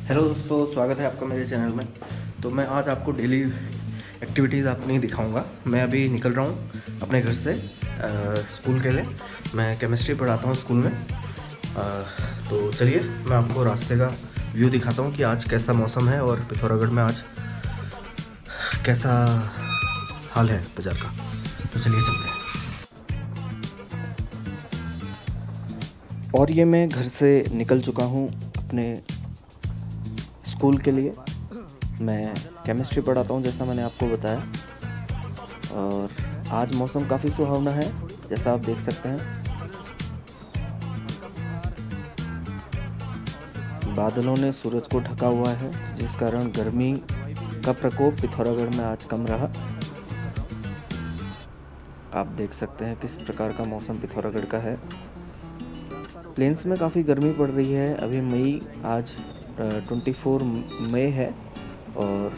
Hello दोस्तों, स्वागत है आपका मेरे चैनल में। तो मैं आज आपको डेली एक्टिविटीज़ अपनी दिखाऊंगा। मैं अभी निकल रहा हूँ अपने घर से स्कूल के लिए। मैं केमिस्ट्री पढ़ाता हूँ स्कूल में। तो चलिए मैं आपको रास्ते का व्यू दिखाता हूँ कि आज कैसा मौसम है और पिथौरागढ़ में आज कैसा हाल है बाज़ार का। तो चलिए चलते हैं। और ये मैं घर से निकल चुका हूँ अपने स्कूल के लिए। मैं केमिस्ट्री पढ़ाता हूँ जैसा मैंने आपको बताया, और आज मौसम काफ़ी सुहावना है जैसा आप देख सकते हैं। बादलों ने सूरज को ढका हुआ है, जिस कारण गर्मी का प्रकोप पिथौरागढ़ में आज कम रहा। आप देख सकते हैं किस प्रकार का मौसम पिथौरागढ़ का है। प्लेन्स में काफ़ी गर्मी पड़ रही है। अभी आज 24 मई है, और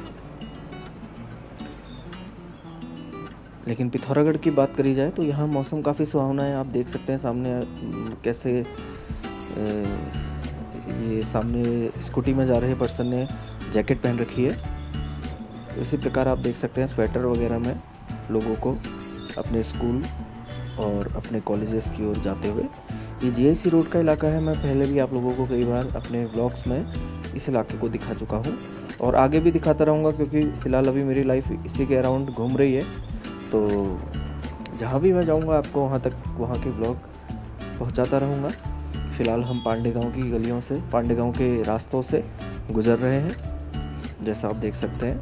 लेकिन पिथौरागढ़ की बात करी जाए तो यहाँ मौसम काफ़ी सुहावना है। आप देख सकते हैं सामने कैसे ये सामने स्कूटी में जा रहे पर्सन ने जैकेट पहन रखी है। तो इसी प्रकार आप देख सकते हैं स्वेटर वगैरह में लोगों को अपने स्कूल और अपने कॉलेजेस की ओर जाते हुए। ये जीआईसी रोड का इलाका है। मैं पहले भी आप लोगों को कई बार अपने व्लॉग्स में इस इलाके को दिखा चुका हूँ, और आगे भी दिखाता रहूँगा, क्योंकि फ़िलहाल अभी मेरी लाइफ इसी के अराउंड घूम रही है। तो जहाँ भी मैं जाऊँगा आपको वहाँ के व्लॉग पहुँचाता रहूँगा। फ़िलहाल हम पांडे गाँव की गलियों से, पांडे गाँव के रास्तों से गुज़र रहे हैं, जैसा आप देख सकते हैं।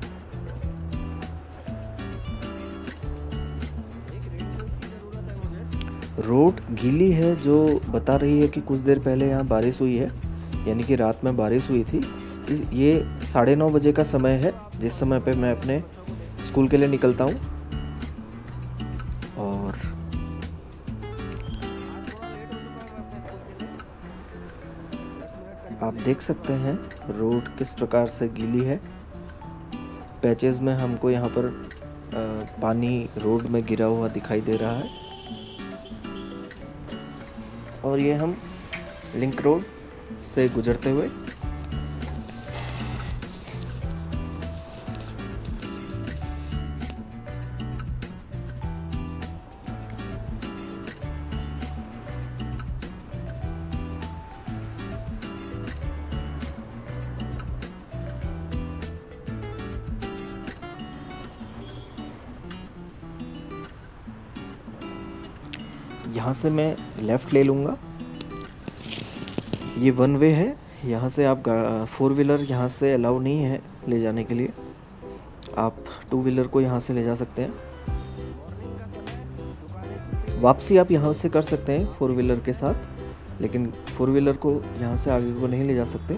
रोड गीली है, जो बता रही है कि कुछ देर पहले यहाँ बारिश हुई है, यानी कि रात में बारिश हुई थी। ये 9:30 बजे का समय है जिस समय पे मैं अपने स्कूल के लिए निकलता हूँ। और आप देख सकते हैं रोड किस प्रकार से गीली है। पैचेस में हमको यहाँ पर पानी रोड में गिरा हुआ दिखाई दे रहा है। और ये हम लिंक रोड से गुजरते हुए यहाँ से मैं लेफ़्ट ले लूँगा। ये वन वे है, यहाँ से आप 4 व्हीलर यहाँ से अलाउ नहीं है ले जाने के लिए। आप 2 व्हीलर को यहाँ से ले जा सकते हैं। वापसी आप यहाँ से कर सकते हैं 4 व्हीलर के साथ, लेकिन 4 व्हीलर को यहाँ से आगे को नहीं ले जा सकते।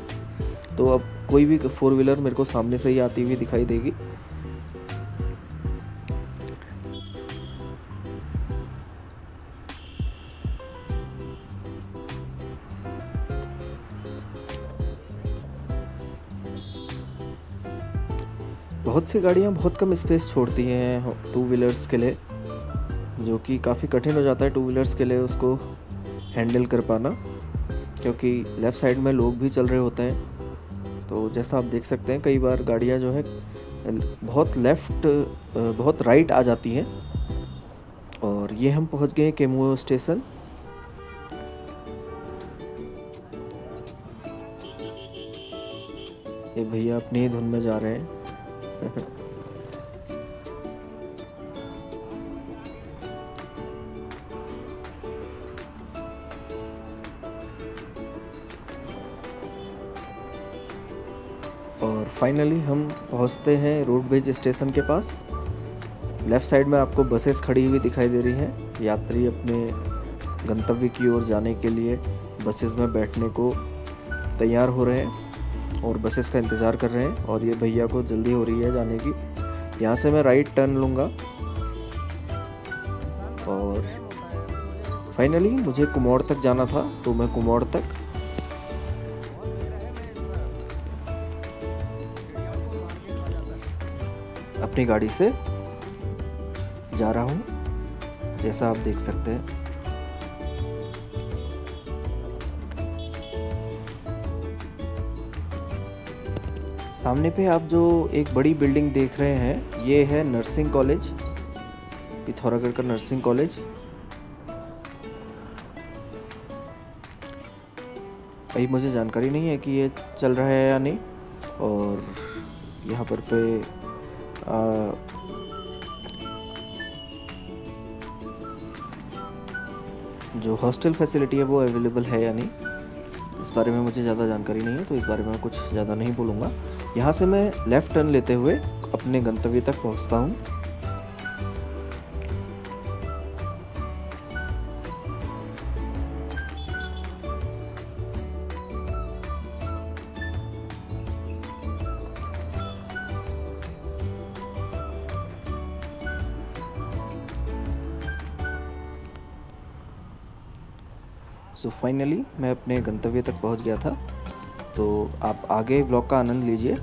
तो अब कोई भी 4 व्हीलर मेरे को सामने से ही आती हुई दिखाई देगी। बहुत सी गाड़ियाँ बहुत कम स्पेस छोड़ती हैं 2 व्हीलर्स के लिए, जो कि काफ़ी कठिन हो जाता है 2 व्हीलर्स के लिए उसको हैंडल कर पाना, क्योंकि लेफ़्ट साइड में लोग भी चल रहे होते हैं। तो जैसा आप देख सकते हैं कई बार गाड़ियाँ जो है बहुत लेफ़्ट बहुत राइट आ जाती हैं। और ये हम पहुँच गए केमुआ स्टेशन। ये भैया अपनी धुन में जा रहे हैं। और फाइनली हम पहुंचते हैं रोडवेज स्टेशन के पास। लेफ़्ट साइड में आपको बसेस खड़ी हुई दिखाई दे रही हैं। यात्री अपने गंतव्य की ओर जाने के लिए बसेस में बैठने को तैयार हो रहे हैं और बसेस का इंतज़ार कर रहे हैं। और ये भैया को जल्दी हो रही है जाने की। यहाँ से मैं राइट टर्न लूँगा, और फाइनली मुझे कुमोड़ तक जाना था, तो मैं कुमोड़ तक अपनी गाड़ी से जा रहा हूँ, जैसा आप देख सकते हैं। सामने पे आप जो एक बड़ी बिल्डिंग देख रहे हैं, ये है नर्सिंग कॉलेज, पिथौरागढ़ का नर्सिंग कॉलेज। अभी मुझे जानकारी नहीं है कि ये चल रहा है या नहीं। और यहाँ पर जो हॉस्टल फैसिलिटी है वो अवेलेबल है या नहीं, इस बारे में मुझे ज़्यादा जानकारी नहीं है, तो इस बारे में कुछ ज़्यादा नहीं बोलूँगा। यहाँ से मैं लेफ़्ट टर्न लेते हुए अपने गंतव्य तक पहुँचता हूँ। सो फाइनली मैं अपने गंतव्य तक पहुंच गया था। तो आप आगे व्लॉग का आनंद लीजिए।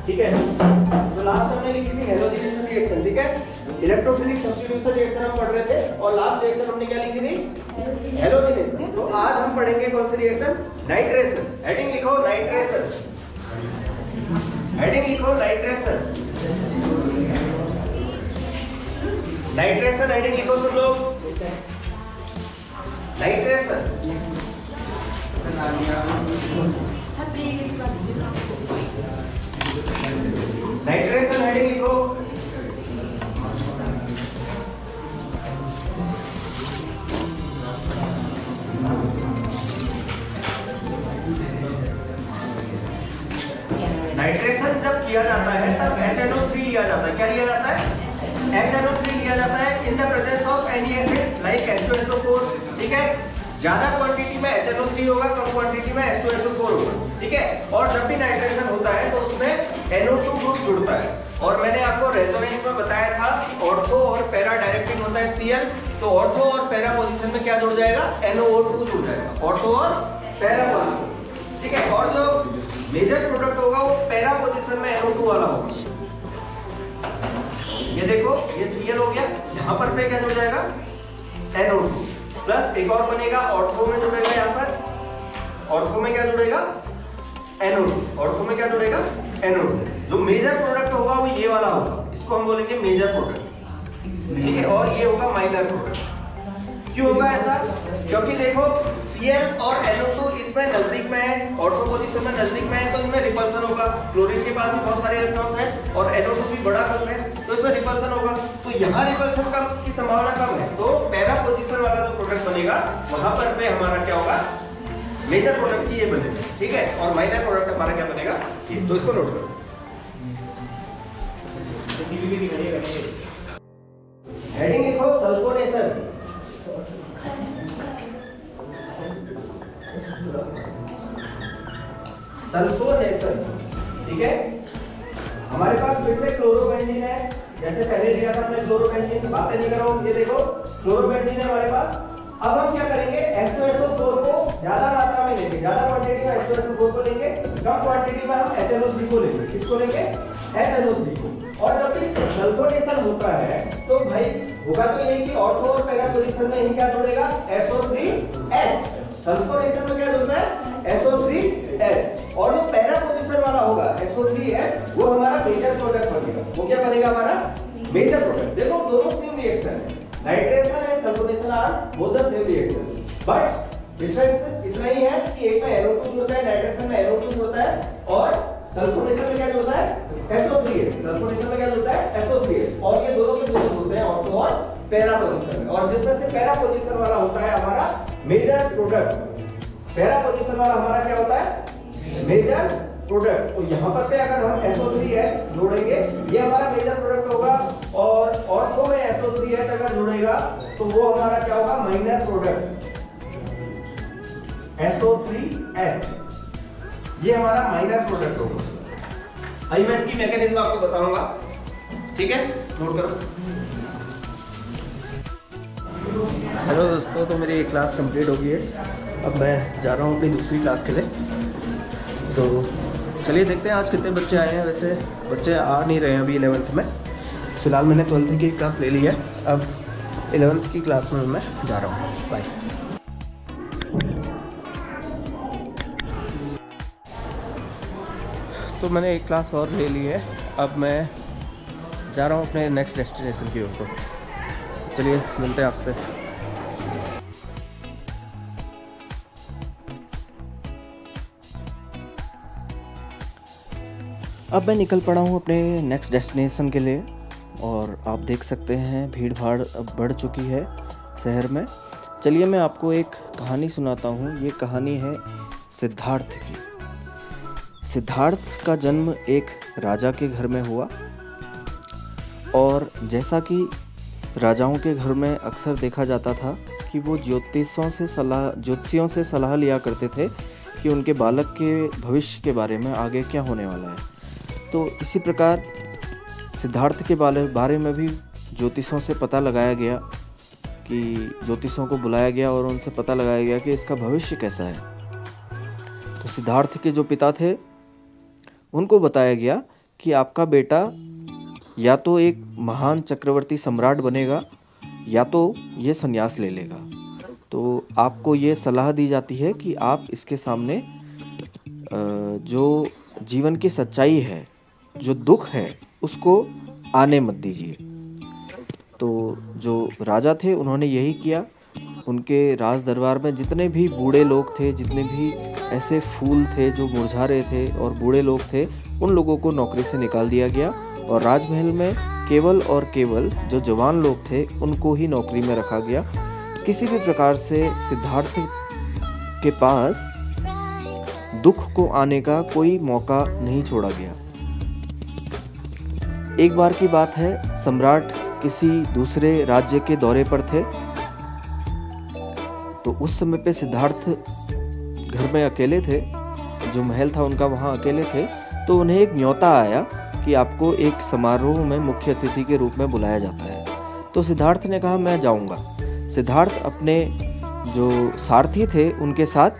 ठीक है, तो लास्ट हमने लिखी थी हेलोजिनेशन रिएक्शन। ठीक है, इलेक्ट्रोफिलिक सब्स्टिट्यूशन रिएक्शन हम पढ़ रहे थे और लास्ट रिएक्शन हमने क्या लिखी थी? हेलोजिनेशन। तो आज हम पढ़ेंगे कौन सी रिएक्शन? नाइट्रेशन। हेडिंग लिखो नाइट्रेशन, हेडिंग लिखो नाइट्रेशन, नाइट्रेशन हेडिंग लिखो तुम लोग, नाइट्रेशन। नाइट्रेशन हेडिंग लिखो। नाइट्रेशन जब किया जाता है तब HNO3 लिया जाता है। क्या लिया जाता है? HNO3 लिया जाता है in the presence of any acid like H2SO4। ठीक है, ज्यादा क्वांटिटी में HNO3 होगा, कम क्वांटिटी में H2SO4 होगा। ठीक है, और जब भी नाइट्रेशन होता है तो उसमें NO2 ग्रुप जुड़ता है। और मैंने आपको रेजोनेंस में बताया था ऑर्थो और पैरा डायरेक्टिंग होता है Cl, तो ऑर्थो और पैरा पोजीशन में क्या जुड़ जाएगा? NO2 जुड़ जाएगा, ऑर्थो और पैरा पोजीशन। ठीक है, और जो मेजर प्रोडक्ट होगा वो पैरा पोजीशन में NO2 वाला होगा। ये देखो, ये Cl हो गया, यहाँ पर पे क्या जुड़ जाएगा? NO2 प्लस एक और बनेगा ऑर्थो में जुड़ेगा, यहाँ पर ऑर्थो में क्या जुड़ेगा? NO2। ऑर्थो में क्या जुड़ेगा? NO2। जो मेजर प्रोडक्ट होगा वो ये वाला होगा, इसको हम बोलेंगे मेजर प्रोडक्ट। ठीक है, और ये होगा माइनर प्रोडक्ट। क्यों होगा ऐसा? क्योंकि देखो Cl और NO2 इसमें नजदीक में है, ऑर्थो पोजीशन में नजदीक में है, तो इसमें रिपल्सन होगा। क्लोरीन के पास भी बहुत सारे इलेक्ट्रॉन्स हैं और NO2 भी बड़ा कम है, तो इसमें रिपल्सन होगा। तो यहाँ रिपल्सन की संभावना कम है, तो पैरा पोजीशन वाला जो प्रोडक्ट बनेगा वहां पर पे हमारा क्या होगा? मेजर प्रोडक्ट की ये बनेगा। ठीक है, और माइनर प्रोडक्ट हमारा क्या बनेगा? ये। तो इसको नोट करो। हेडिंग लिखो सल्फोनेशन। सल्फोनेशन। ठीक है, हमारे पास फिर से क्लोरोबेंजीन है, जैसे पहले लिया था हमने क्लोरोबेंजीन। बातें नहीं करो, ये देखो क्लोरोबेंजीन है हमारे पास। अब हम क्या करेंगे? H2SO4 को ज्यादा मात्रा में लेंगे, ज्यादा क्वांटिटी में H2SO4 को लेंगे, कम क्वांटिटी में हम HNO3 को लेंगे। किसको लेंगे? HNO3 को। और जब इस सल्फोनेशन होता है तो भाई होगा तो यही कि ऑर्थो और पैरा पोजीशन में ही क्या जुड़ेगा? SO3H। सल्फोनेशन में क्या जुड़ता है? SO3H। और जो पैरा पोजीशन वाला होगा SO3H, वो हमारा मेजर प्रोडक्ट बनेगा। वो क्या बनेगा? हमारा मेजर प्रोडक्ट। देखो दोनों सेम रिएक्शन है, nitration and sulphonation are both the same reaction, but difference इतना ही है कि एक में NO2 जुड़ता है, नाइट्रेशन में NO2 जुड़ता है, उसमें से पहला पोजीशन वाला होता है हमारा मेजर प्रोडक्ट। पहला पोजीशन वाला हमारा क्या होता है? Major product. तो यहाँ पर पे अगर हम SO3H जोड़ेंगे, ये हमारा मेजर प्रोडक्ट होगा, और ऑर्थो में SO3H अगर जुड़ेगा तो वो हमारा क्या होगा? माइनर प्रोडक्ट SO3H, ये हमारा माइनर प्रोडक्ट होगा। अभी मैं इसकी मैकेनिज्म आपको बताऊंगा, ठीक है? नोट करो। हेलो दोस्तों, तो मेरी क्लास कंप्लीट हो गई है। अब मैं जा रहा हूँ अपनी दूसरी क्लास के लिए। तो चलिए देखते हैं आज कितने बच्चे आए हैं। वैसे बच्चे आ नहीं रहे हैं अभी 11th में। फ़िलहाल मैंने 12th की क्लास ले ली है, अब 11th की क्लास में मैं जा रहा हूँ। बाय। तो मैंने एक क्लास और ले ली है, अब मैं जा रहा हूँ अपने नेक्स्ट डेस्टिनेशन की ओर को। चलिए मिलते हैं आपसे। अब मैं निकल पड़ा हूँ अपने नेक्स्ट डेस्टिनेशन के लिए, और आप देख सकते हैं भीड़ भाड़ अब बढ़ चुकी है शहर में। चलिए मैं आपको एक कहानी सुनाता हूँ। ये कहानी है सिद्धार्थ की। सिद्धार्थ का जन्म एक राजा के घर में हुआ, और जैसा कि राजाओं के घर में अक्सर देखा जाता था कि वो ज्योतिषियों से सलाह लिया करते थे कि उनके बालक के भविष्य के बारे में आगे क्या होने वाला है। तो इसी प्रकार सिद्धार्थ के बारे में भी ज्योतिषों से पता लगाया गया, कि ज्योतिषों को बुलाया गया और उनसे पता लगाया गया कि इसका भविष्य कैसा है। तो सिद्धार्थ के जो पिता थे उनको बताया गया कि आपका बेटा या तो एक महान चक्रवर्ती सम्राट बनेगा, या तो ये संन्यास ले लेगा। तो आपको ये सलाह दी जाती है कि आप इसके सामने जो जीवन की सच्चाई है, जो दुख है, उसको आने मत दीजिए। तो जो राजा थे उन्होंने यही किया। उनके राज दरबार में जितने भी बूढ़े लोग थे, जितने भी ऐसे फूल थे जो मुरझा रहे थे और बूढ़े लोग थे, उन लोगों को नौकरी से निकाल दिया गया, और राजमहल में केवल और केवल जो जवान लोग थे उनको ही नौकरी में रखा गया। किसी भी प्रकार से सिद्धार्थ के पास दुख को आने का कोई मौका नहीं छोड़ा गया। एक बार की बात है, सम्राट किसी दूसरे राज्य के दौरे पर थे। तो उस समय पे सिद्धार्थ घर में अकेले थे, जो महल था उनका वहाँ अकेले थे। तो उन्हें एक न्योता आया कि आपको एक समारोह में मुख्य अतिथि के रूप में बुलाया जाता है। तो सिद्धार्थ ने कहा मैं जाऊंगा। सिद्धार्थ अपने जो सारथी थे उनके साथ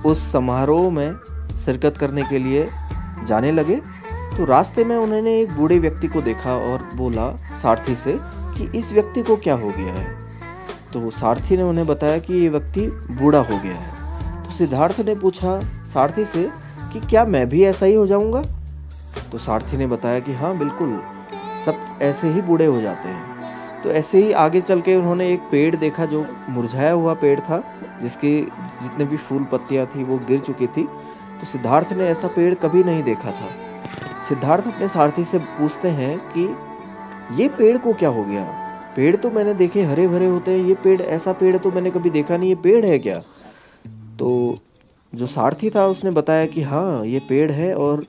उस समारोह में शिरकत करने के लिए जाने लगे। तो रास्ते में उन्होंने एक बूढ़े व्यक्ति को देखा और बोला सारथी से कि इस व्यक्ति को क्या हो गया है। तो सारथी ने उन्हें बताया कि ये व्यक्ति बूढ़ा हो गया है। तो सिद्धार्थ ने पूछा सारथी से कि क्या मैं भी ऐसा ही हो जाऊंगा। तो सारथी ने बताया कि हाँ बिल्कुल, सब ऐसे ही बूढ़े हो जाते हैं। तो ऐसे ही आगे चल के उन्होंने एक पेड़ देखा जो मुरझाया हुआ पेड़ था, जिसके जितने भी फूल पत्तियां थी वो गिर चुकी थी। तो सिद्धार्थ ने ऐसा पेड़ कभी नहीं देखा था। सिद्धार्थ अपने सारथी से पूछते हैं कि ये पेड़ को क्या हो गया। पेड़ तो मैंने देखे हरे भरे होते हैं, ये पेड़, ऐसा पेड़ तो मैंने कभी देखा नहीं, ये पेड़ है क्या। तो जो सारथी था उसने बताया कि हाँ ये पेड़ है, और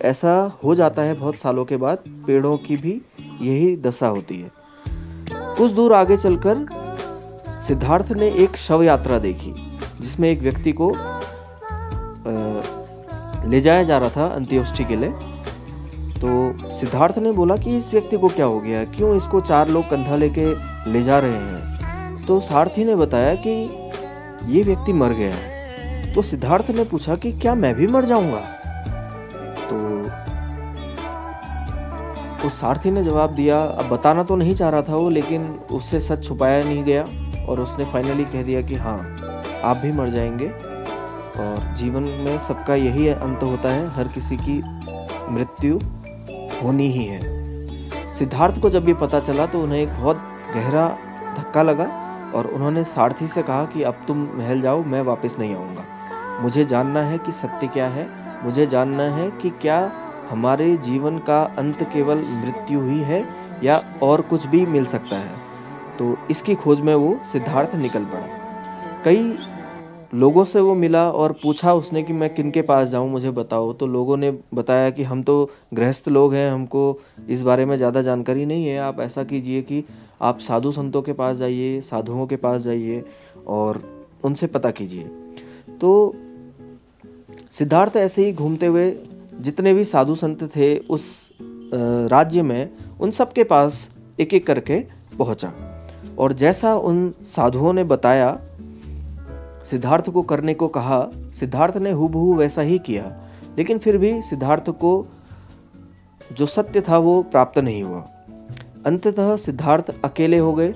ऐसा हो जाता है बहुत सालों के बाद, पेड़ों की भी यही दशा होती है। कुछ दूर आगे चलकर सिद्धार्थ ने एक शव यात्रा देखी, जिसमें एक व्यक्ति को ले जाया जा रहा था अंत्येष्टि के लिए। तो सिद्धार्थ ने बोला कि इस व्यक्ति को क्या हो गया, क्यों इसको 4 लोग कंधा लेके ले जा रहे हैं। तो सारथी ने बताया कि ये व्यक्ति मर गया है। तो सिद्धार्थ ने पूछा कि क्या मैं भी मर जाऊंगा। तो उस सारथी ने जवाब दिया, अब बताना तो नहीं चाह रहा था वो, लेकिन उससे सच छुपाया नहीं गया, और उसने फाइनली कह दिया कि हाँ आप भी मर जाएंगे, और जीवन में सबका यही अंत होता है, हर किसी की मृत्यु होनी ही है। सिद्धार्थ को जब ये पता चला तो उन्हें एक बहुत गहरा धक्का लगा, और उन्होंने सारथी से कहा कि अब तुम महल जाओ, मैं वापस नहीं आऊँगा। मुझे जानना है कि सत्य क्या है, मुझे जानना है कि क्या हमारे जीवन का अंत केवल मृत्यु ही है या और कुछ भी मिल सकता है। तो इसकी खोज में वो सिद्धार्थ निकल पड़ा। कई लोगों से वो मिला और पूछा उसने कि मैं किन के पास जाऊँ, मुझे बताओ। तो लोगों ने बताया कि हम तो गृहस्थ लोग हैं, हमको इस बारे में ज़्यादा जानकारी नहीं है। आप ऐसा कीजिए कि आप साधु संतों के पास जाइए, साधुओं के पास जाइए और उनसे पता कीजिए। तो सिद्धार्थ ऐसे ही घूमते हुए जितने भी साधु संत थे उस राज्य में, उन सब के पास एक एक करके पहुंचा। और जैसा उन साधुओं ने बताया, सिद्धार्थ को करने को कहा, सिद्धार्थ ने हूबहू वैसा ही किया। लेकिन फिर भी सिद्धार्थ को जो सत्य था वो प्राप्त नहीं हुआ। अंततः सिद्धार्थ अकेले हो गए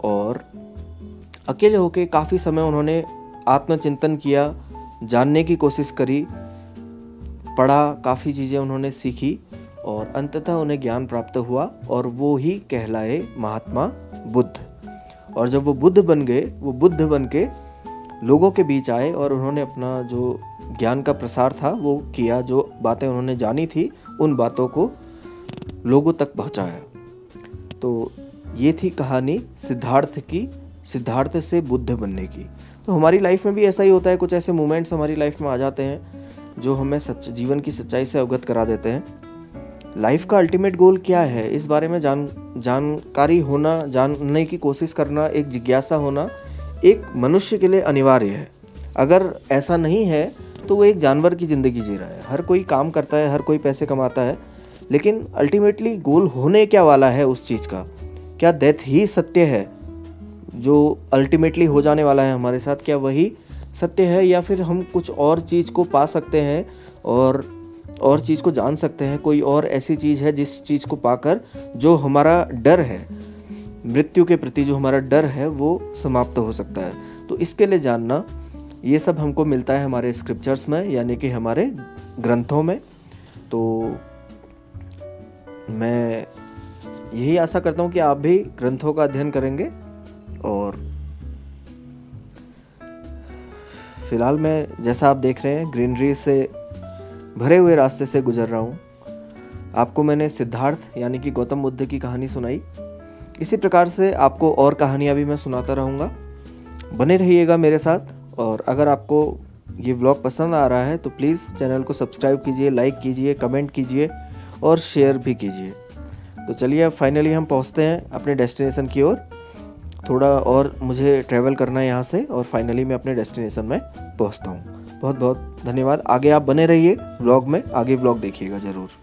और अकेले होकर काफ़ी समय उन्होंने आत्मचिंतन किया, जानने की कोशिश करी, पढ़ा, काफ़ी चीज़ें उन्होंने सीखी और अंततः उन्हें ज्ञान प्राप्त हुआ और वो ही कहलाए महात्मा बुद्ध। और जब वो बुद्ध बन गए, वो बुद्ध बन के लोगों के बीच आए और उन्होंने अपना जो ज्ञान का प्रसार था वो किया। जो बातें उन्होंने जानी थी उन बातों को लोगों तक पहुंचाया। तो ये थी कहानी सिद्धार्थ की, सिद्धार्थ से बुद्ध बनने की। तो हमारी लाइफ में भी ऐसा ही होता है, कुछ ऐसे मोमेंट्स हमारी लाइफ में आ जाते हैं जो हमें जीवन की सच्चाई से अवगत करा देते हैं। लाइफ का अल्टीमेट गोल क्या है, इस बारे में जानकारी होना, जानने की कोशिश करना, एक जिज्ञासा होना एक मनुष्य के लिए अनिवार्य है। अगर ऐसा नहीं है तो वो एक जानवर की ज़िंदगी जी रहा है। हर कोई काम करता है, हर कोई पैसे कमाता है, लेकिन अल्टीमेटली गोल होने क्या वाला है उस चीज़ का? क्या डेथ ही सत्य है जो अल्टीमेटली हो जाने वाला है हमारे साथ? क्या वही सत्य है या फिर हम कुछ और चीज़ को पा सकते हैं और चीज़ को जान सकते हैं? कोई और ऐसी चीज़ है जिस चीज़ को पाकर जो हमारा डर है, मृत्यु के प्रति जो हमारा डर है, वो समाप्त हो सकता है। तो इसके लिए जानना, ये सब हमको मिलता है हमारे स्क्रिप्चर्स में, यानी कि हमारे ग्रंथों में। तो मैं यही आशा करता हूँ कि आप भी ग्रंथों का अध्ययन करेंगे। और फिलहाल मैं, जैसा आप देख रहे हैं, ग्रीनरी से भरे हुए रास्ते से गुजर रहा हूँ। आपको मैंने सिद्धार्थ यानी कि गौतम बुद्ध की कहानी सुनाई। इसी प्रकार से आपको और कहानियाँ भी मैं सुनाता रहूँगा। बने रहिएगा मेरे साथ। और अगर आपको ये व्लॉग पसंद आ रहा है तो प्लीज़ चैनल को सब्सक्राइब कीजिए, लाइक कीजिए, कमेंट कीजिए और शेयर भी कीजिए। तो चलिए अब फाइनली हम पहुँचते हैं अपने डेस्टिनेशन की ओर। थोड़ा और मुझे ट्रैवल करना है यहाँ से और फाइनली मैं अपने डेस्टिनेशन में पहुँचता हूँ। बहुत बहुत धन्यवाद। आगे आप बने रहिए व्लॉग में, आगे व्लॉग देखिएगा ज़रूर।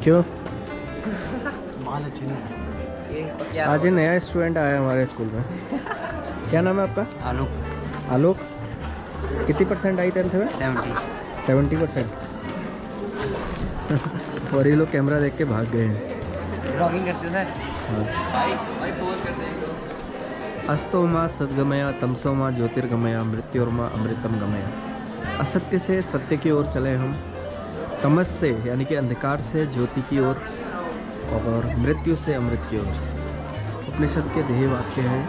क्यों? माल अच्छे नहीं। आज ही नया स्टूडेंट आया हमारे स्कूल में। क्या नाम है आपका? आलोक। आलोक, कितनी परसेंट आई 10th में? 70%। और ये लोग कैमरा देख के भाग गए हैं। ब्लॉगिंग करते सर। हाँ। भाई पोज करते हैं। अस्तो माँ सद्गमया, तमसो माँ ज्योतिर्गमया, मृत्योर्मा अमृतम गमया। असत्य से सत्य की ओर चले हम, तमस से यानी कि अंधकार से ज्योति की ओर, और मृत्यु से अमृत की ओर। उपनिषद के ध्येय वाक्य हैं।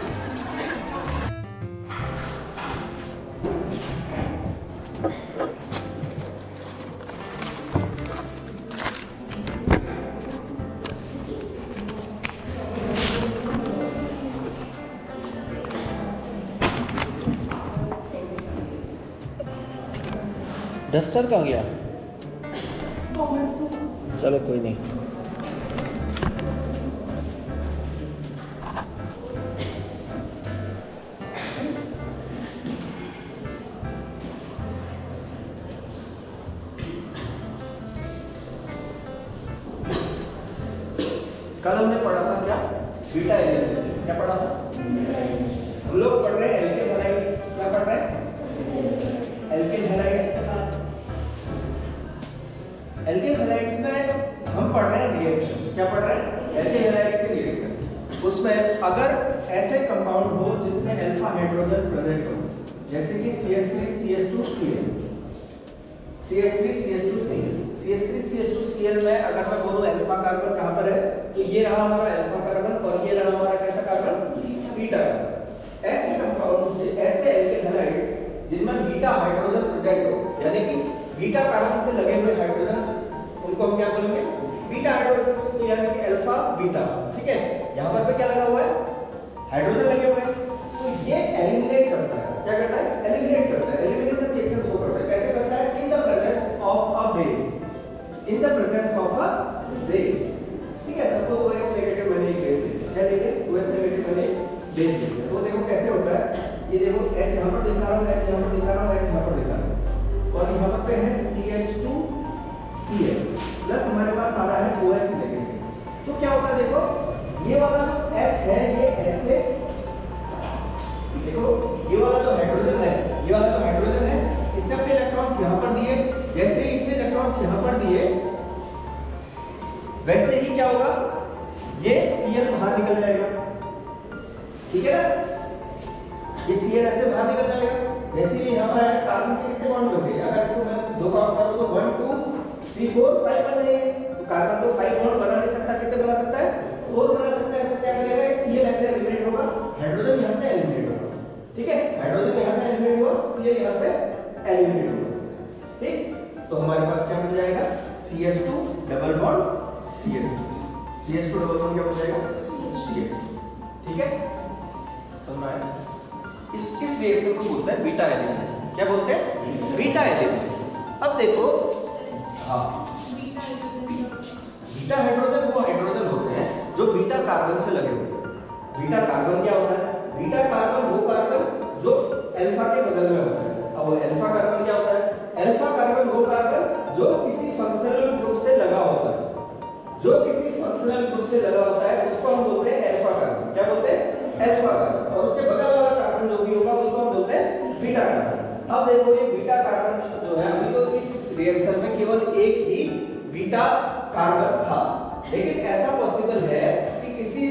डस्टर कहाँ गया? चलो कोई नहीं। कल हमने पढ़ा था क्या? Beta element. क्या पढ़ा था? हम लोग पढ़ रहे हैं एल्केन हैलाइड्स। क्या पढ़ रहे हैं? Alkene halides. एल्केन हैलाइड्स में हम पढ़ रहे हैं रिएक्शन। क्या पढ़ रहे हैं? एल्केन हैलाइड्स के रिएक्शन। उसमें अगर ऐसे कंपाउंड हो जिसमें अल्फा हाइड्रोजन प्रेजेंट हो, जैसे कि CH3CH2Cl, CH3CH2Cl, CH3CH2Cl में अगर मैं बोलूं अल्फा कार्बन कहां पर है, तो ये रहा हमारा अल्फा कार्बन और ये रहा हमारा कैसा कार्बन? Beta carbon. ऐसे कंपाउंड, ऐसे एल्केन हैलाइड्स जिनमें बीटा हाइड्रोजन प्रेजेंट हो, यानी कि बीटा कार्बन से लगे हुए हाइड्रोजन, उनको हम क्या बोलेंगे? बीटा हाइड्रोजन, यानी कि अल्फा बीटा। ठीक है, यहां पर क्या लगा हुआ है? हाइड्रोजन लगे हुए हैं। तो ये एलिमिनेट करता है। क्या करता है? एलिमिनेट करता है। एलिमिनेशन रिएक्शन शो करता है। कैसे करता है? In the presence of a base. In the presence of a base. ठीक है, सबको OH नेगेटिव मैंने एक बेस लिया। क्या लिया? OH नेगेटिव मैंने बेस लिया। तो देखो कैसे होता है। ये देखो H यहां पर दिखा रहा हूं, H यहां पर दिखा रहा हूं, H यहां पर दिखा रहा हूं, और यहां पर पे है CH2Cl प्लस हमारे पास आ रहा है OH नेगेटिव। तो क्या होता है? देखो ये वाला जो H है ये ऐसे, देखो ये वाला जो हाइड्रोजन है, ये वाला जो हाइड्रोजन है, इसने अपने इलेक्ट्रॉन्स यहां पर दिए। जैसे ही इसने इलेक्ट्रॉन्स यहां पर दिए, वैसे ही क्या होगा? ये Cl बाहर निकल जाएगा। ठीक है ना? ये Cl ऐसे बाहर निकल जाएगा। जैसे ही यहां पर कार्बन के कितने बॉन्ड बन गए? अगर इसको मैं दो काउंट करूं तो 1 2 3 4 5 बन जाएंगे। तो कार्बन तो 5 बॉन्ड बना नहीं सकता, कितने बना सकता है? 4 बना सकता है। तो क्या करेगा? Cl ऐसे एलिमिनेट होगा, हाइड्रोजन यहां से एलिमिनेट होगा। ठीक है, हाइड्रोजन यहां से एलिमिनेट हुआ, Cl यहां से एलिमिनेट होगा। ठीक, तो हमारे पास क्या बन जाएगा? CH2 double bond CH2। CH2 double bond क्या बन जाएगा? CH2। ठीक है, समझ आया? इस रिएक्शन को बोलते हैं बीटा एलिमिनेशन। क्या बोलते हैं? Beta elimination. अब देखो, हाँ, बीटा हाइड्रोजन वो हाइड्रोजन होते हैं जो बीटा कार्बन से लगे हुए हैं। बीटा कार्बन क्या होता है? बीटा कार्बन वो कार्बन जो अल्फा के बगल में होता है। अब वो अल्फा कार्बन क्या होता है? अल्फा कार्बन वो कार्बन जो किसी फंक्शनल ग्रुप से लगा होता है। जो किसी फंक्शनल ग्रुप से लगा होता है उसको हम बोलते हैं अल्फा कार्बन। क्या बोलते हैं? Alpha carbon. और उसके बगल वाला कार्बन जो भी होगा उसको हम बोलते हैं बीटा कार्बन। अब देखो ये बीटा कार्बन जो है, अभी तो इस रिएक्शन में केवल एक ही बीटा कार्बन था, लेकिन ऐसा पॉसिबल है कि किसी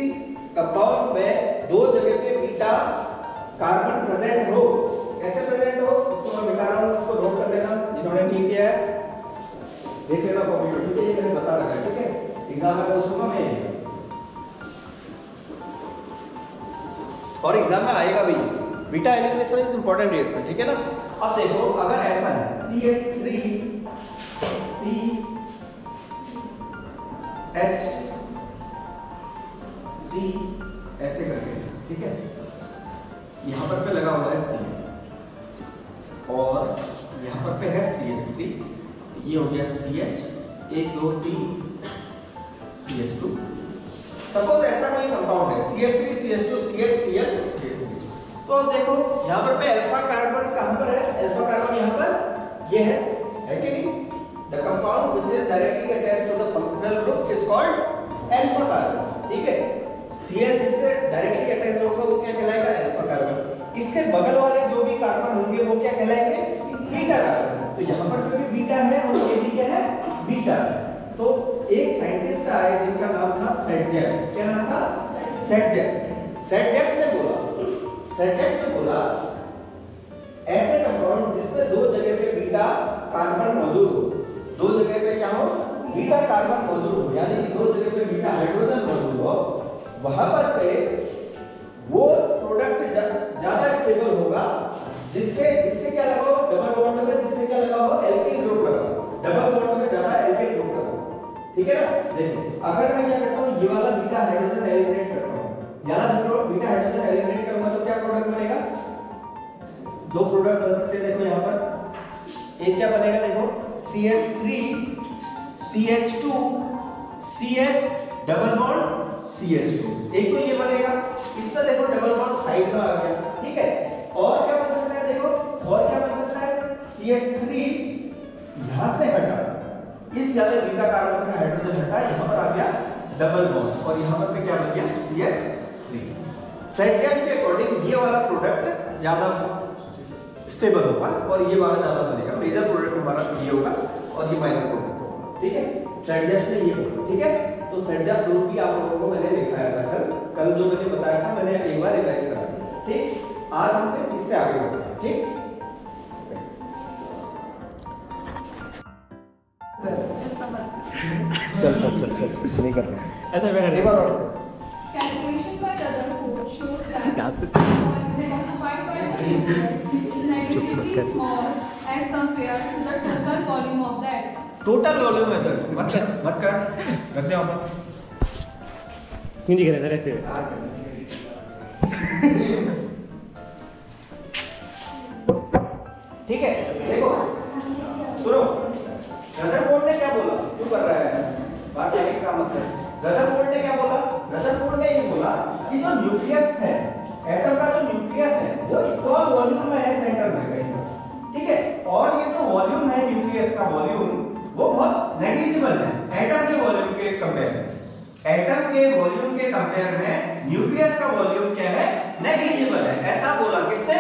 कंपाउंड में दो जगह पे बीटा कार्बन प्रेजेंट हो। कैसे प्रेजेंट हो? उसको मैं मिटा रहा हूं, उसको नोट कर लेना। जिन्होंने ठीक किया है देख लेना कॉपी में। ठीक है, ये मैंने बता रखा है। ठीक है, एग्जाम में पूछूंगा मैं, और एग्जाम में आएगा भी। Beta elimination is important reaction. ठीक है ना? अब देखो अगर ऐसा है CH3CHC ऐसे करके, ठीक है, यहां पर पे लगा हुआ है C और यहां पर पे है CH3, ये हो गया CH 1 2 3 CH2। सपोज ऐसा कोई कंपाउंड है CH3 CH2 CH Cl CH3। तो अब देखो यहां पर पे अल्फा कार्बन कहां पर है? अल्फा कार्बन यहां पर ये है कि नहीं? The compound which is directly attached to the functional group is called alpha carbon. ठीक है, CH जिससे डायरेक्टली अटैच होगा वो क्या कहलाएगा? Alpha carbon. इसके बगल वाले जो भी कार्बन होंगे वो क्या कहलाएंगे? Beta carbon. तो यहाँ पर जो भी बीटा है और ये भी क्या है? बीटा। तो एक साइंटिस्ट आए जिनका नाम था सेटजेक। क्या नाम था? सेटजेक। सेटजेक ने बोला ऐसे कंपाउंड जिसमें दो जगह पे बीटा कार्बन मौजूद हो, दो जगह पे क्या हो? बीटा कार्बन मौजूद हो, यानी कि दो जगह पे बीटा हाइड्रोजन मौजूद हो, वहां पर पे वो प्रोडक्ट ज्यादा स्टेबल होगा जिससे क्या लगा हो? डबल बॉन्ड में जिससे क्या लगा हो? एल्किल ग्रुप लगा। डबल बॉन्ड में ज्यादा एल्किल ग्रुप लगा। ठीक है ना? देखिए अगर मैं क्या करता हूं, ये वाला बीटा हाइड्रोजन एलिमिनेट करता हूं, याला बीटा हाइड्रोजन एलिमिनेट करूंगा तो क्या प्रोडक्ट बनेगा? दो प्रोडक्ट बन सकते हैं। देखो यहाँ पर एक क्या बनेगा? देखो CH3 CH2 CH double bond CH2, एक तो ये बनेगा। इसका देखो डबल बॉन्ड साइड में आ गया। ठीक है, और क्या बन सकता है? देखो और क्या बन सकता है? CH3 यहां से हटा, इस वाले बीटा कार्बन से हाइड्रोजन हटा, यहां पर आ गया डबल बॉन्ड और यहां पर क्या बन गया? CH3। सेटजेक के अकॉर्डिंग ये वाला प्रोडक्ट ज्यादा स्टेबल होगा और ये वाला ज्यादा बनेगा। मेजर प्रोडक्ट हमारा ये होगा और ये माइनर प्रोडक्ट होगा। ठीक है, सेटजेक ने ये बोला। ठीक है, तो सेटजेक ग्रुप भी आप लोगों को मैंने दिखाया था कल जो मैंने बताया था, मैंने एक बार रिवाइज करा दिया। ठीक, आज हम फिर इससे आगे बढ़ते हैं। ठीक, चल नहीं कर रहा ऐसा मैं एक बार और Calculation by Rutherford shows that quantified by the nucleus is negligibly small as compared to the total volume of the atom. Total volume method मत कर रखने वाला नहीं दिख रहा है ऐसे। ठीक है, देखो सुनो, रदरफोर्ड ने क्या बोला? क्यों कर रहा है बात? एक का मतलब रदरफोर्ड ने क्या बोला? रदरफोर्ड ने ये बोला कि जो न्यूक्लियस है, एटम का जो न्यूक्लियस है वो स्मॉल वॉल्यूम में है सेंटर में कहीं। ठीक है, और ये जो वॉल्यूम है न्यूक्लियस का वॉल्यूम वो बहुत नेग्लिजिबल है एटम के वॉल्यूम के कंपेयर में। एटम के वॉल्यूम के कंपेयर में न्यूक्लियस का वॉल्यूम क्या है? नेग्लिजिबल है। ऐसा बोला किसने?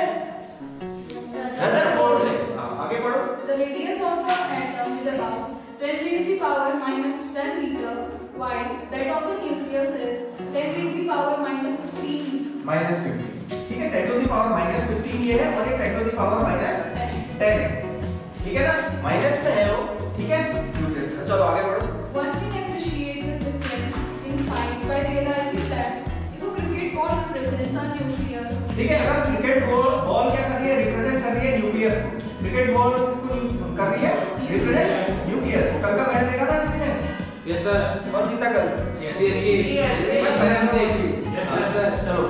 रदरफोर्ड ने। आगे पढ़ो। The radius of the atom is about 10 raised to the power minus 10 meter, while that of the nucleus is 10 raised to the power minus 15. Minus 15। ठीक है, 10 टू द पावर माइनस 15 ये है और ये 10 टू द पावर माइनस 10 है। ठीक है ना, माइनस में है वो। ठीक है, न्यूक्लियस का। चलो आगे बढ़ो। One can appreciate this difference in size by realizing that if a cricket ball represents a nucleus, ठीक है, अगर क्रिकेट बॉल क्या कर रही है? रिप्रेजेंट कर रही है न्यूक्लियस को। क्रिकेट बॉल किसको कर रही है? रिप्रेजेंट न्यूक्लियस को। कल का मैच देखा था किसी ने? Yes sir. कौन जीता कल? CSK yes sir. चलो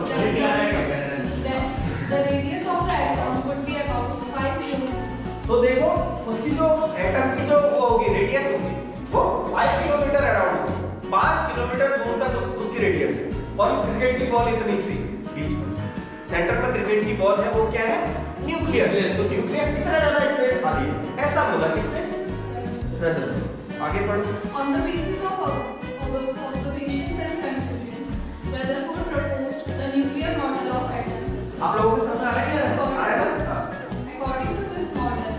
the radius of the atom would be about 5 kilometers. तो देखो उसकी जो एटम की जो वो होगी रेडियस होगी वो 5 किलोमीटर अराउंड, 5 किलोमीटर दूर तक उसकी रेडियस है। और क्रिकेट की बॉल इतनी सी बीच में सेंटर पर क्रिकेट की बॉल है, वो क्या है? न्यूक्लियस है। तो न्यूक्लियस कितना ज्यादा स्पेस खाली है, ऐसा बोला किसने? रदरफोर्ड। आगे पढ़ो। On the basis of observations and conclusions, Rutherford proposed the nuclear model of atom. आप लोगों को समझ आ रहा है क्या? आ रहा है ना? According to this model,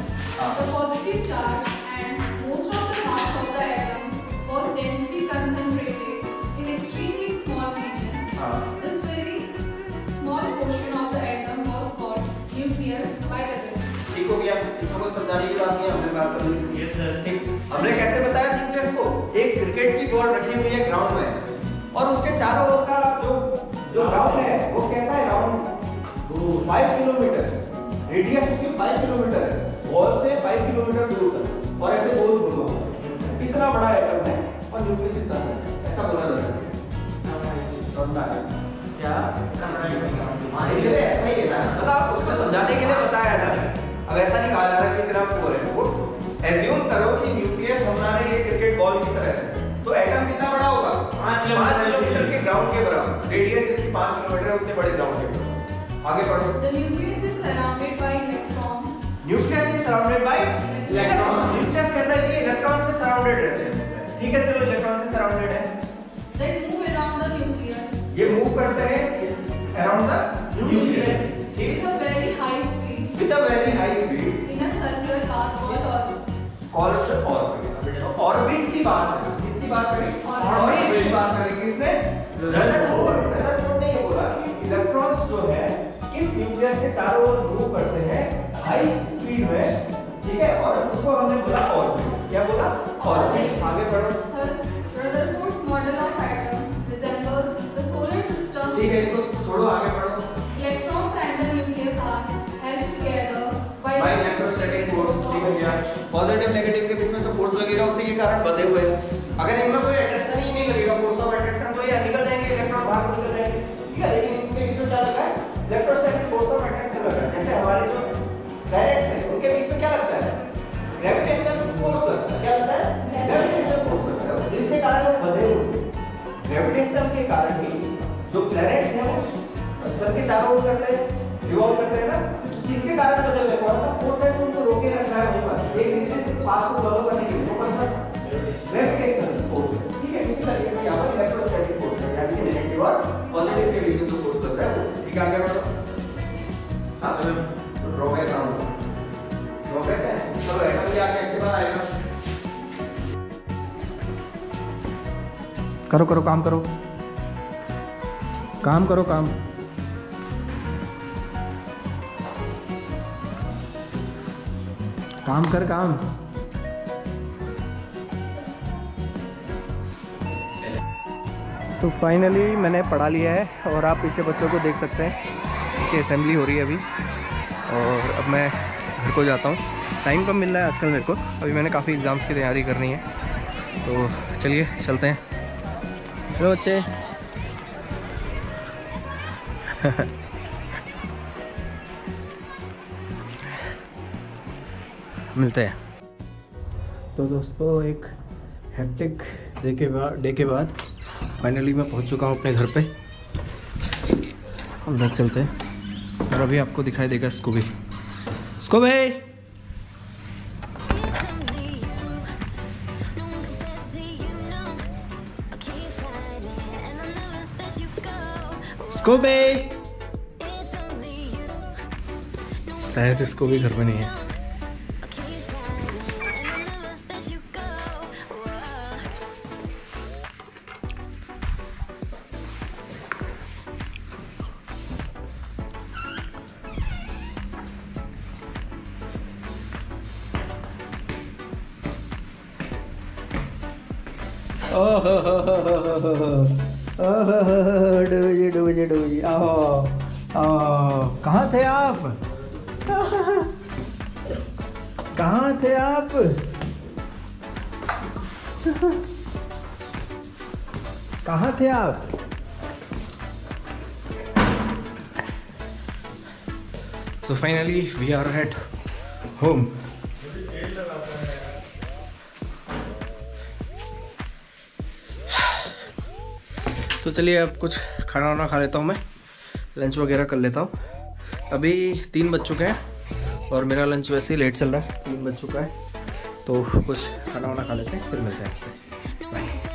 the positive charge and most of the mass of the atom was densely concentrated in extremely small region. This very small portion of the atom was called nucleus by Rutherford. ठीक हो गया, इसमें कुछ समझाने की बात नहीं, हमने बात कर ली। Yes sir. ठीक, हमने कैसे बताया न्यूक्लियस को? एक क्रिकेट की बॉल रखी हुई है ग्राउंड में और उसके चारों ओर का जो ग्राउंड है वो कैसा है? राउंड 5 किलोमीटर, रेडियस उसकी 5 किलोमीटर है, बॉल से 5 किलोमीटर दूर तक, और ऐसे गोल घूमा इतना बड़ा एटम है और न्यूक्लियस इतना है, ऐसा बोला जाता है। क्या ऐसा ही है ना, मतलब आप उसको समझाने के लिए बताया जा रहा है। अब ऐसा नहीं कहा जा रहा कि इतना पोर है वो। एज्यूम करो कि न्यूक्लियस हमारे ये क्रिकेट बॉल की तरह है, तो एटम कितना बड़ा होगा? 5 किलोमीटर के ग्राउंड के बराबर, रेडियस जिसकी 5 किलोमीटर है उतने बड़े ग्राउंड के बराबर। आगे पढ़ो। The nucleus is surrounded by electrons. Nucleus is surrounded by electron. Nucleus कहता है कि इलेक्ट्रॉन से सराउंडेड रहते हैं, ठीक है, चलो इलेक्ट्रॉन से सराउंडेड है, They move around the nucleus ये मूव करते हैं अराउंड द न्यूक्लियस, ठीक, with a very high speed with a very high speed in a circular path called orbit. Called orbit. Orbit की बात करें, किसकी बात करें? ऑर्बिट ऑर्बिट की बात करें, किसने? रदरफोर्ड ने ये बोला कि इलेक्ट्रॉन्स जो है इस न्यूक्लियस के चारों ओर मूव करते हैं हाई स्पीड में, ठीक है, और उसको हमने बोला ऑर्बिट। क्या बोला? ऑर्बिट। आगे बढ़ो। Thus, Rutherford's model of atom resembles the solar system. ठीक है, इसको छोड़ो, आगे बढ़ो। Electrons and the nucleus are held together by by electrostatic force, ठीक है भैया। पॉजिटिव नेगेटिव के बीच में तो फोर्स लगेगा, उसी के कारण बंधे हुए हैं। अगर इनमें कोई अट्रैक्शन ही नहीं लगेगा, फोर्स ऑफ अट्रैक्शन, तो ये निकल जाएंगे, इलेक्ट्रॉन बाहर निकल जाएंगे, ठीक है। लेकिन इनके बीच में क्या लगा है? इलेक्ट्रोस्टैटिक फोर्स ऑफ अट्रैक्शन लगा है। जैसे हमारे जो प्लैनेट्स हैं उनके बीच में क्या लगता है? ग्रेविटेशनल फोर्स लगता है। क्या लगता है? ग्रेविटेशनल फोर्स लगता है, जिसके कारण वो बंधे हुए हैं। ग्रेविटेशन के कारण ही जो प्लैनेट्स हैं वो सन के चारों ओर करते हैं, रिवॉल्व करते हैं ना, किसके कारण बदल रहे? कौन सा फोर्स है जो उनको रोके रख रहा है वहीं पर, एक निश्चित पाथ को फॉलो करने के लिए? कौन सा? ग्रेविटेशनल फोर्स है, ठीक है। इसी तरीके से यहाँ पर इलेक्ट्रोस्टैटिक फोर्स है, यानी कि नेगेटिव और पॉजिटिव के बीच में जो फोर्स लग रहा है, ठीक है। आगे बढ़ो। हाँ, ड्रॉबैक ड्रॉबैक है, चलो एटम भी आगे इसके बाद आएगा। करो करो काम करो, काम करो, काम। काम कर, काम। तो फाइनली मैंने पढ़ा लिया है और आप पीछे बच्चों को देख सकते हैं कि असेंबली हो रही है अभी, और अब मैं घर को जाता हूँ। टाइम कम मिल रहा है आजकल मेरे को, अभी मैंने काफ़ी एग्ज़ाम्स की तैयारी करनी है, तो चलिए चलते हैं। हेलो बच्चे। मिलते हैं। तो दोस्तों, एक हेक्टिक डे के बाद फाइनली मैं पहुंच चुका हूं अपने घर पे। अंदर चलते हैं और अभी आपको दिखाई देगा स्कूबी। Scooby, Scooby. शायद इसको भी घर में नहीं है। डूबी आओ आओ। कहाँ थे आप? कहाँ थे आप? कहाँ थे आप? So finally we are at home. तो चलिए अब कुछ खाना वाना खा लेता हूँ, मैं लंच वगैरह कर लेता हूँ। अभी 3 बज चुके हैं और मेरा लंच वैसे ही लेट चल रहा है, 3 बज चुका है। तो कुछ खाना वाना खा लेते हैं, फिर मिलते हैं आपसे। बाय।